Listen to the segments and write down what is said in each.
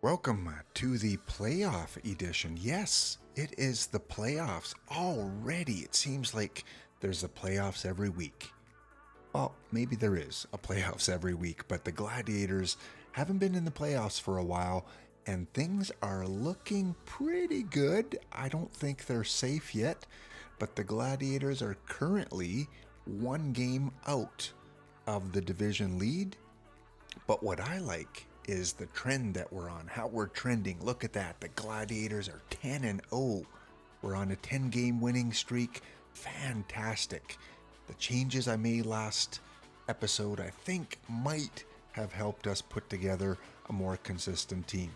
Welcome to the playoff edition. Yes, it is the playoffs already. It seems like there's a playoffs every week. Well, maybe there is a playoffs every week, but the Gladiators haven't been in the playoffs for a while, and things are looking pretty good. I don't think they're safe yet, but the Gladiators are currently one game out of the division lead. But what I like is the trend that we're on, how we're trending. Look at that. The Gladiators are 10-0. We're on a 10-game winning streak. Fantastic. The changes I made last episode, I think, might have helped us put together a more consistent team.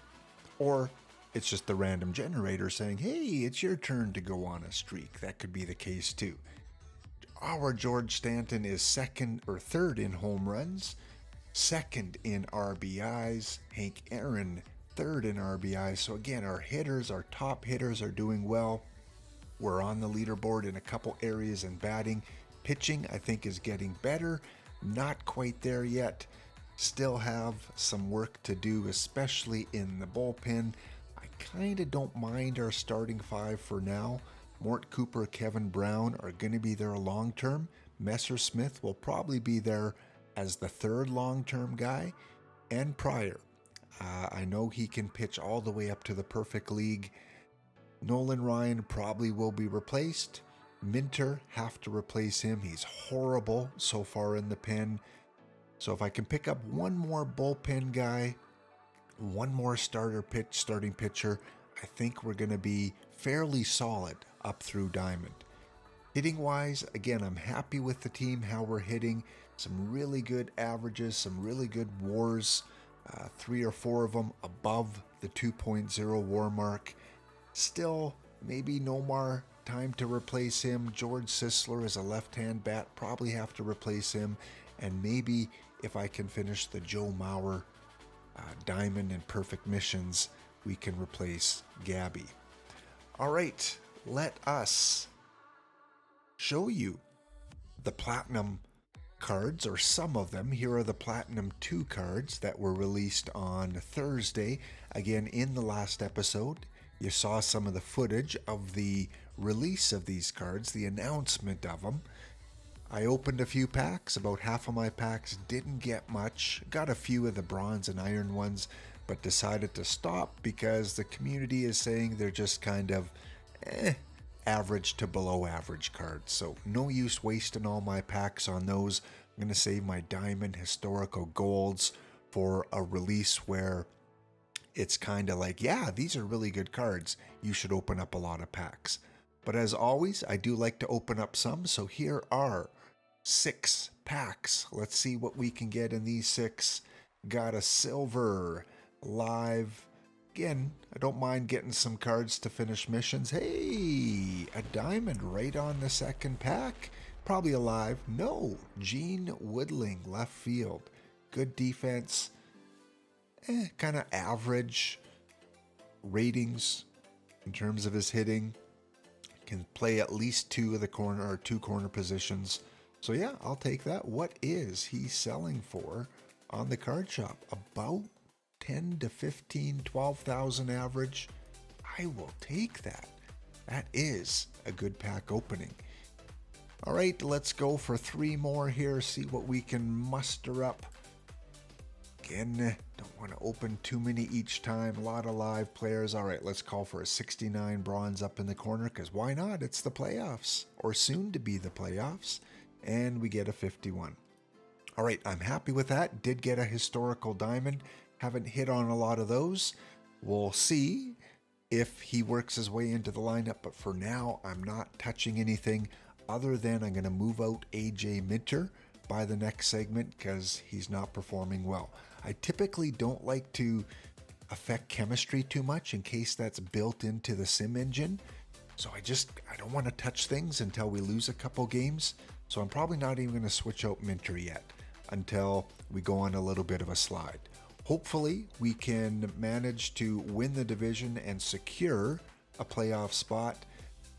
Or it's just the random generator saying, hey, it's your turn to go on a streak. That could be the case too. Our George Stanton is third in home runs, second in RBIs. Hank Aaron, third in RBIs. So again, our top hitters are doing well. We're on the leaderboard in a couple areas in batting. Pitching, I think, is getting better. Not quite there yet. Still have some work to do, especially in the bullpen. I kind of don't mind our starting five for now. Mort Cooper, Kevin Brown are going to be there long term. Messersmith will probably be there as the third long-term guy, and Pryor. I know he can pitch all the way up to the perfect league. Nolan Ryan probably will be replaced. Minter, have to replace him. He's horrible so far in the pen. So if I can pick up one more bullpen guy, one more starting pitcher, I think we're going to be fairly solid up through Diamond. Hitting wise, again, I'm happy with the team, how we're hitting. Some really good averages, some really good wars. 3 or 4 of them above the 2.0 war mark. Still, maybe Nomar, time to replace him. George Sisler is a left-hand bat, probably have to replace him. And maybe if I can finish the Joe Mauer Diamond and Perfect Missions, we can replace Gabby. All right, let us show you the Platinum cards, or some of them. Here are the Platinum 2 cards that were released on Thursday. Again, in the last episode, you saw some of the footage of the release of these cards, the announcement of them. I opened a few packs. About half of my packs didn't get much. Got a few of the bronze and iron ones, but decided to stop because the community is saying they're just kind of average to below average cards. So no use wasting all my packs on those. I'm going to save my Diamond Historical Golds for a release where it's kind of like, yeah, these are really good cards. You should open up a lot of packs. But as always, I do like to open up some. So here are 6 packs. Let's see what we can get in these 6. Got a silver live. Again, I don't mind getting some cards to finish missions. Hey, a diamond right on the second pack. Probably alive. No, Gene Woodling, left field. Good defense. Kind of average ratings in terms of his hitting. Can play at least 2 corner positions. So yeah, I'll take that. What is he selling for on the card shop? About 10 to 15, 12,000 average. I will take that. That is a good pack opening. All right, let's go for 3 more here, see what we can muster up. Again, don't want to open too many each time. A lot of live players. All right, let's call for a 69 bronze up in the corner, because why not? It's the playoffs, or soon to be the playoffs. And we get a 51. All right, I'm happy with that. Did get a historical diamond. Haven't hit on a lot of those. We'll see if he works his way into the lineup, but for now, I'm not touching anything other than I'm going to move out AJ Minter by the next segment because he's not performing well. I typically don't like to affect chemistry too much in case that's built into the sim engine. So I don't want to touch things until we lose a couple games. So I'm probably not even going to switch out Minter yet until we go on a little bit of a slide. Hopefully we can manage to win the division and secure a playoff spot.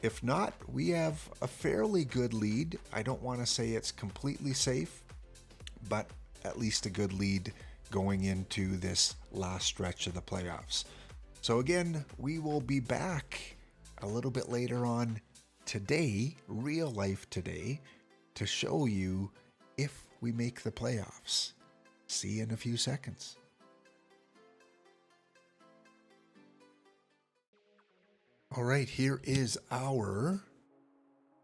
If not, we have a fairly good lead. I don't want to say it's completely safe, but at least a good lead going into this last stretch of the playoffs. So again, we will be back a little bit later on today, real life today, to show you if we make the playoffs. See you in a few seconds. All right, here is our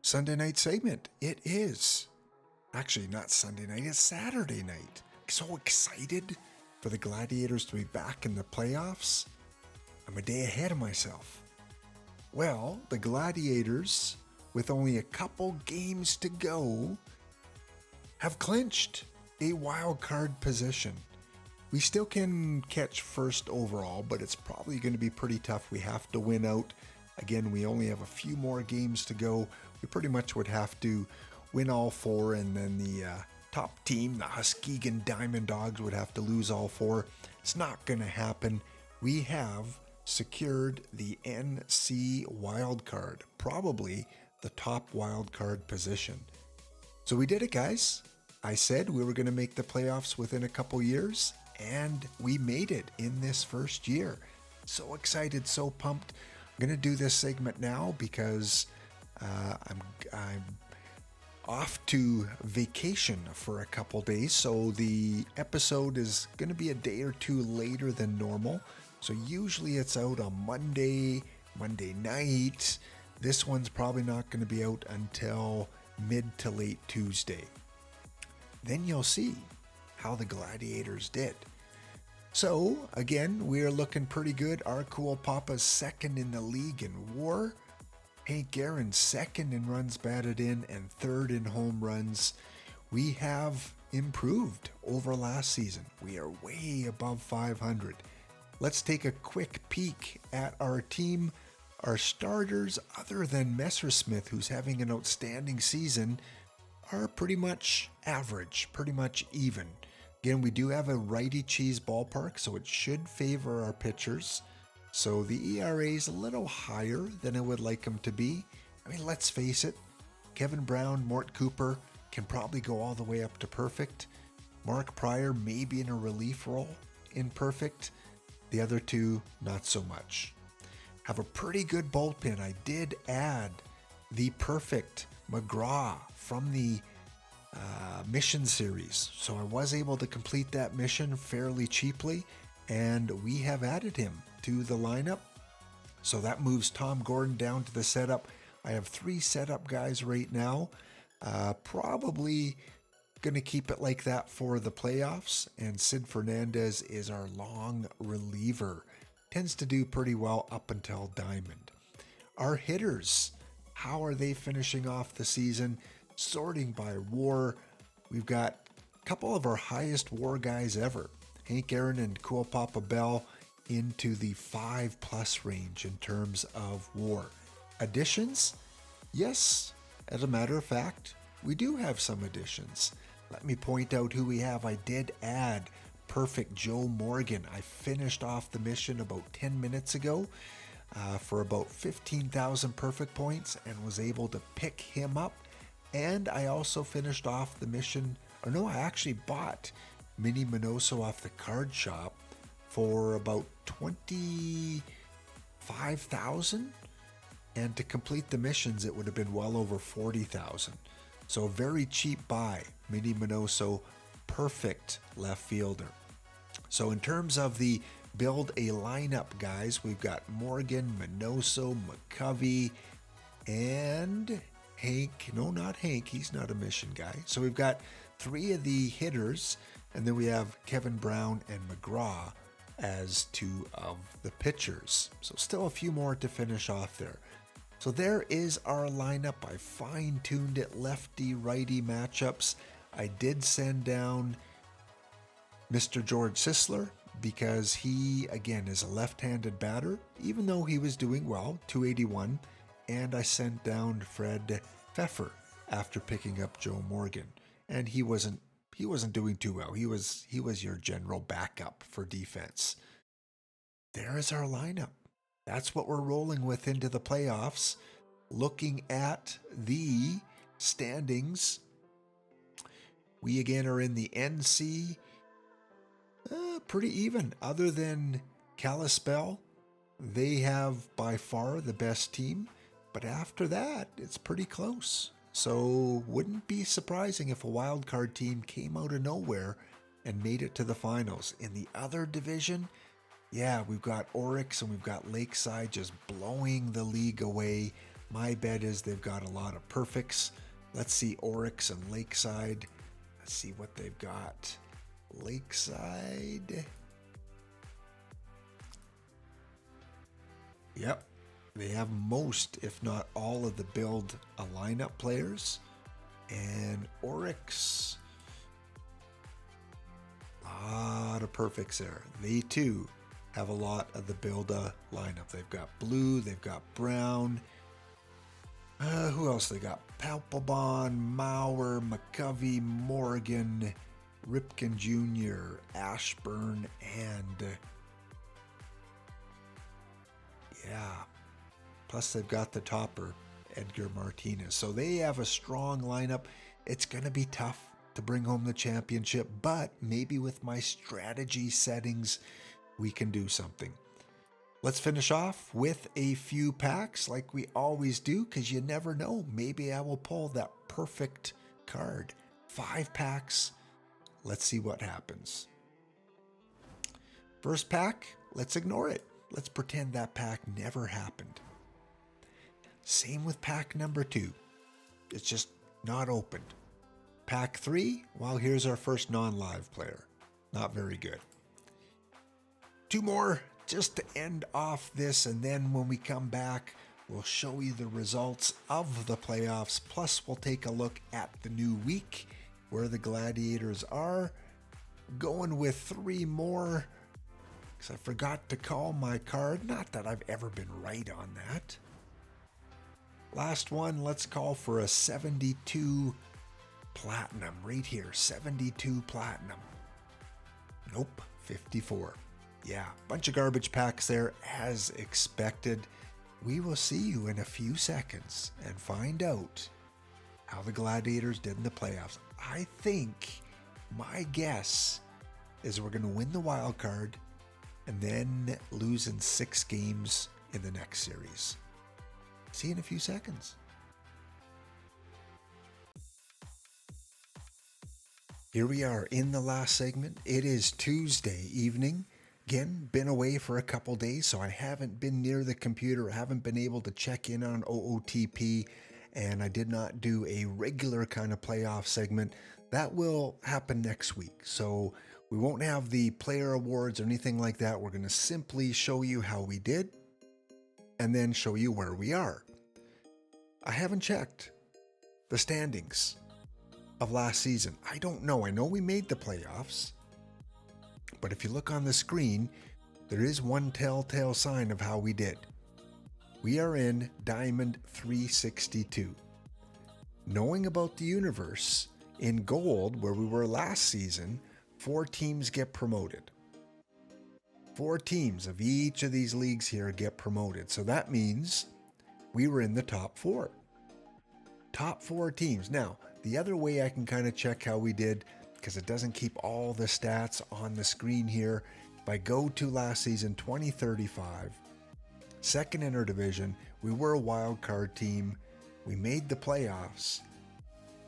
Sunday night segment. It is actually not Sunday night, it's Saturday night. So excited for the Gladiators to be back in the playoffs. I'm a day ahead of myself. Well, the Gladiators, with only a couple games to go, have clinched a wild card position. We still can catch first overall, but it's probably going to be pretty tough. We have to win out. Again, we only have a few more games to go. We pretty much would have to win all four, and then the top team, the Muskegon Diamond Dogs, would have to lose all four. It's not going to happen. We have secured the NC wildcard, probably the top wildcard position. So we did it, guys. I said we were going to make the playoffs within a couple years, and we made it in this first year. So excited, so pumped. I'm going to do this segment now because I'm off to vacation for a couple days, so the episode is going to be a day or two later than normal. So usually it's out on Monday night. This one's probably not going to be out until mid to late Tuesday. Then you'll see how the Gladiators did. So again, we're looking pretty good. Our Cool Papa's second in the league in WAR. Hank Aaron's second in runs batted in and third in home runs. We have improved over last season. We are way above 500. Let's take a quick peek at our team. Our starters, other than Messersmith, who's having an outstanding season, are pretty much average, pretty much even. Again, we do have a righty cheese ballpark, so it should favor our pitchers. So the ERA is a little higher than I would like them to be. I mean, let's face it, Kevin Brown, Mort Cooper can probably go all the way up to perfect. Mark Pryor may be in a relief role in perfect. The other two, not so much. Have a pretty good bullpen. I did add the perfect McGraw from the mission series. So I was able to complete that mission fairly cheaply, and we have added him to the lineup. So that moves Tom Gordon down to the setup. I have 3 setup guys right now. Probably going to keep it like that for the playoffs. And Sid Fernandez is our long reliever. Tends to do pretty well up until Diamond. Our hitters, how are they finishing off the season? Sorting by WAR, we've got a couple of our highest WAR guys ever. Hank Aaron and Cool Papa Bell into the 5+ range in terms of WAR. Additions? Yes, as a matter of fact, we do have some additions. Let me point out who we have. I did add perfect Joe Morgan. I finished off the mission about 10 minutes ago for about 15,000 perfect points and was able to pick him up. And I also finished off the mission, or no, I actually bought Mini Minoso off the card shop for about 25,000. And to complete the missions, it would have been well over 40,000. So a very cheap buy, Mini Minoso, perfect left fielder. So in terms of the build a lineup, guys, we've got Morgan, Minoso, McCovey, and Hank. No, not Hank. He's not a mission guy. So we've got 3 of the hitters, and then we have Kevin Brown and McGraw as 2 of the pitchers. So still a few more to finish off there. So there is our lineup. I fine-tuned it, lefty-righty matchups. I did send down Mr. George Sisler because he, again, is a left-handed batter, even though he was doing well, 281. And I sent down Fred Pfeffer after picking up Joe Morgan. And he wasn't doing too well. He was your general backup for defense. There is our lineup. That's what we're rolling with into the playoffs. Looking at the standings, we again are in the NC. pretty even. Other than Kalispell, they have by far the best team. But after that, it's pretty close. So wouldn't be surprising if a wild card team came out of nowhere and made it to the finals. In the other division, yeah, we've got Oryx and we've got Lakeside just blowing the league away. My bet is they've got a lot of perfects. Let's see Oryx and Lakeside. Let's see what they've got. Lakeside. Yep. They have most, if not all, of the build a lineup players. And Oryx, a lot of perfects there. They too have a lot of the build a lineup. They've got blue, they've got brown. Who else they got? Palpabon, Maurer, McCovey, Morgan, Ripken Jr., Ashburn, and yeah. Plus they've got the topper, Edgar Martinez. So they have a strong lineup. It's going to be tough to bring home the championship, but maybe with my strategy settings, we can do something. Let's finish off with a few packs like we always do, because you never know. Maybe I will pull that perfect card. 5 packs. Let's see what happens. First pack, let's ignore it. Let's pretend that pack never happened. Same with pack number 2. It's just not opened. Pack 3, well, here's our first non-live player. Not very good. 2 more just to end off this, and then when we come back, we'll show you the results of the playoffs. Plus, we'll take a look at the new week, where the Gladiators are. Going with 3 more, because I forgot to call my card. Not that I've ever been right on that. Last one, let's call for a 72 platinum right here. 72 platinum. Nope, 54. Yeah, bunch of garbage packs there as expected. We will see you in a few seconds and find out how the Gladiators did in the playoffs. I think my guess is we're going to win the wild card and then lose in 6 games in the next series. See you in a few seconds. Here we are in the last segment. It is Tuesday evening. Again, been away for a couple days, so I haven't been near the computer. I haven't been able to check in on OOTP, and I did not do a regular kind of playoff segment. That will happen next week. So we won't have the player awards or anything like that. We're going to simply show you how we did and then show you where we are. I haven't checked the standings of last season. I don't know. I know we made the playoffs, but if you look on the screen, there is one telltale sign of how we did. We are in Diamond 362. Knowing about the universe, in Gold, where we were last season, 4 teams get promoted. 4 teams of each of these leagues here get promoted. So that means we were in the top 4. Top 4 teams. Now, the other way I can kind of check how we did, because it doesn't keep all the stats on the screen here, if I go to last season, 2035, second in our division, we were a wild card team. We made the playoffs,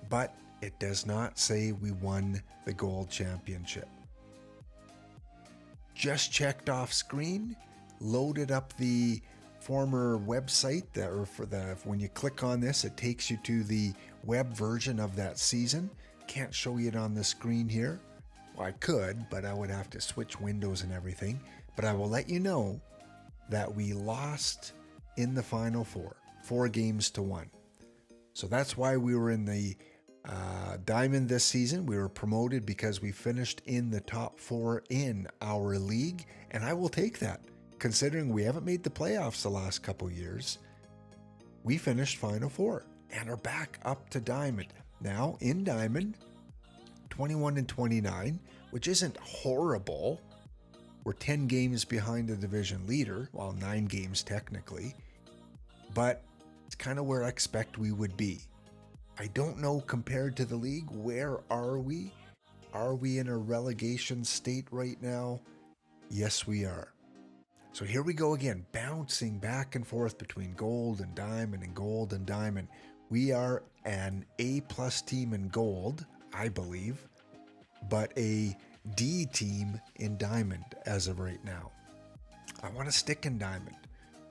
but it does not say we won the Gold Championship. Just checked off screen, loaded up the former website, when you click on this, it takes you to the web version of that season. Can't show you it on the screen here. Well, I could, but I would have to switch windows and everything. But I will let you know that we lost in the Final Four, 4 games to 1. So that's why we were in the Diamond this season. We were promoted because we finished in the top 4 in our league, and I will take that. Considering we haven't made the playoffs the last couple years, we finished Final Four and are back up to Diamond. Now in Diamond, 21-29, which isn't horrible. We're 10 games behind the division leader, well, 9 games technically, but it's kind of where I expect we would be. I don't know compared to the league, where are we? Are we in a relegation state right now? Yes, we are. So here we go again, bouncing back and forth between gold and diamond and gold and diamond. We are an A+ team in gold, I believe, but a D team in diamond as of right now. I want to stick in diamond.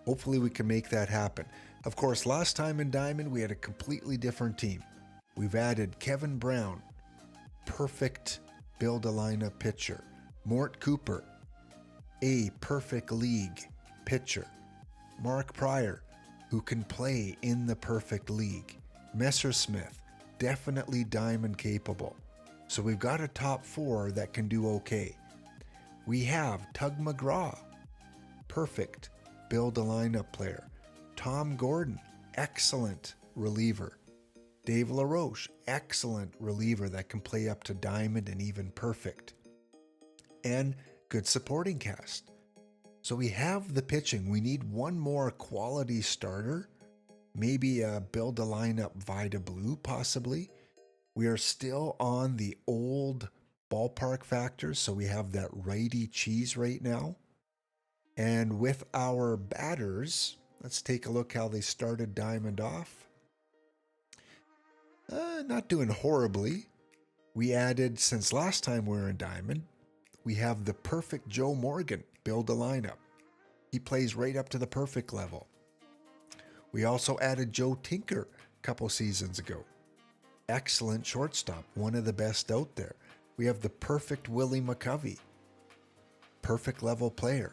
Hopefully we can make that happen. Of course, last time in diamond, we had a completely different team. We've added Kevin Brown, perfect build a lineup pitcher. Mort Cooper, a perfect league pitcher. Mark Pryor, who can play in the perfect league. Messersmith, definitely diamond capable. So we've got a top 4 that can do okay. We have Tug McGraw, perfect build a lineup player. Tom Gordon, excellent reliever. Dave LaRoche, excellent reliever that can play up to diamond and even perfect. And good supporting cast. So we have the pitching. We need one more quality starter. Maybe a build a lineup Vida Blue, possibly. We are still on the old ballpark factors, so we have that righty cheese right now. And with our batters, let's take a look how they started diamond off. Not doing horribly. We added, since last time we were in diamond, we have the perfect Joe Morgan build a lineup. He plays right up to the perfect level. We also added Joe Tinker a couple seasons ago. Excellent shortstop, one of the best out there. We have the perfect Willie McCovey, perfect level player.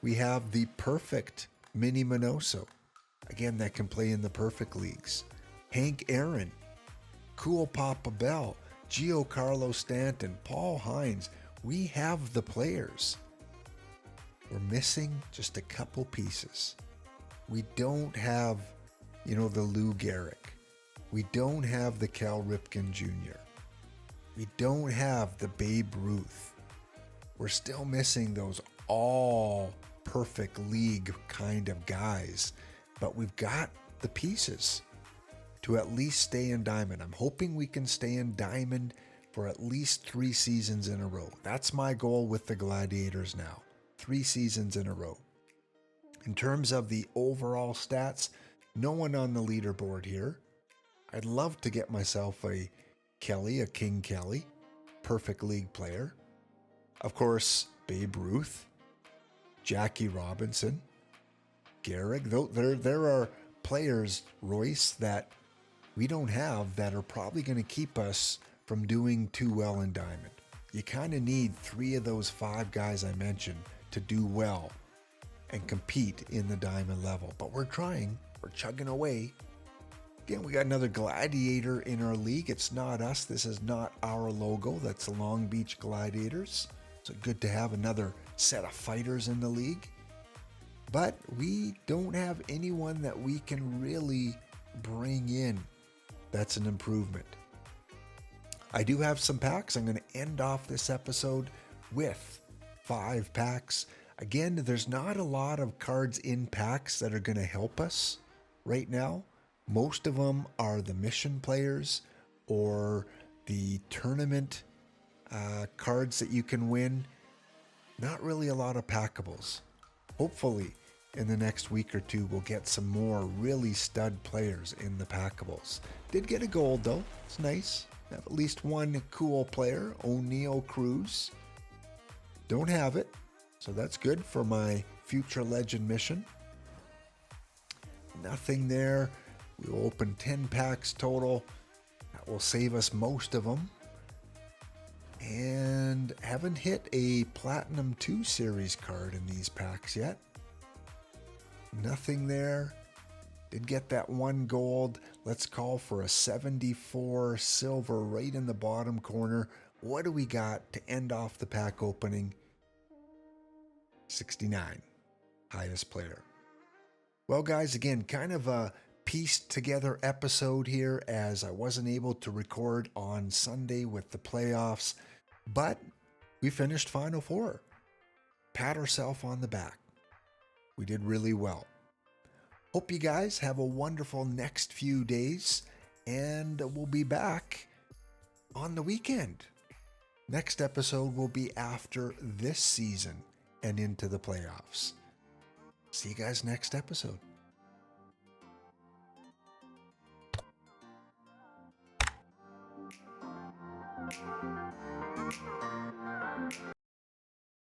We have the perfect Minnie Minoso, again, that can play in the perfect leagues. Hank Aaron, Cool Papa Bell, Giancarlo Stanton, Paul Hines. We have the players. We're missing just a couple pieces. We don't have, the Lou Gehrig. We don't have the Cal Ripken Jr. We don't have the Babe Ruth. We're still missing those all perfect league kind of guys, but we've got the pieces to at least stay in diamond. I'm hoping we can stay in diamond for at least 3 seasons in a row. That's my goal with the Gladiators now. 3 seasons in a row. In terms of the overall stats, no one on the leaderboard here. I'd love to get myself a King Kelly, perfect league player. Of course, Babe Ruth, Jackie Robinson, Gehrig. There are players, Royce, that we don't have that are probably going to keep us from doing too well in diamond. You kind of need 3 of those 5 guys I mentioned to do well and compete in the diamond level. But we're trying. We're chugging away. Again, we got another Gladiator in our league. It's not us. This is not our logo. That's the Long Beach Gladiators. So good to have another set of fighters in the league. But we don't have anyone that we can really bring in. That's an improvement. I do have some packs. I'm going to end off this episode with 5 packs. Again, there's not a lot of cards in packs that are going to help us right now. Most of them are the mission players or the tournament cards that you can win. Not really a lot of packables. Hopefully, in the next week or 2, we'll get some more really stud players in the packables. Did get a gold, though. It's nice. Have at least one cool player, O'Neal Cruz. Don't have it, so that's good for my future legend mission. Nothing there. We'll open 10 packs total. That will save us most of them. And haven't hit a Platinum 2 Series card in these packs yet. Nothing there. Did get that 1 gold. Let's call for a 74 silver right in the bottom corner. What do we got to end off the pack opening? 69. Highest player. Well, guys, again, kind of a pieced together episode here as I wasn't able to record on Sunday with the playoffs, but we finished Final Four. Pat ourselves on the back. We did really well. Hope you guys have a wonderful next few days, and we'll be back on the weekend. Next episode will be after this season and into the playoffs. See you guys next episode.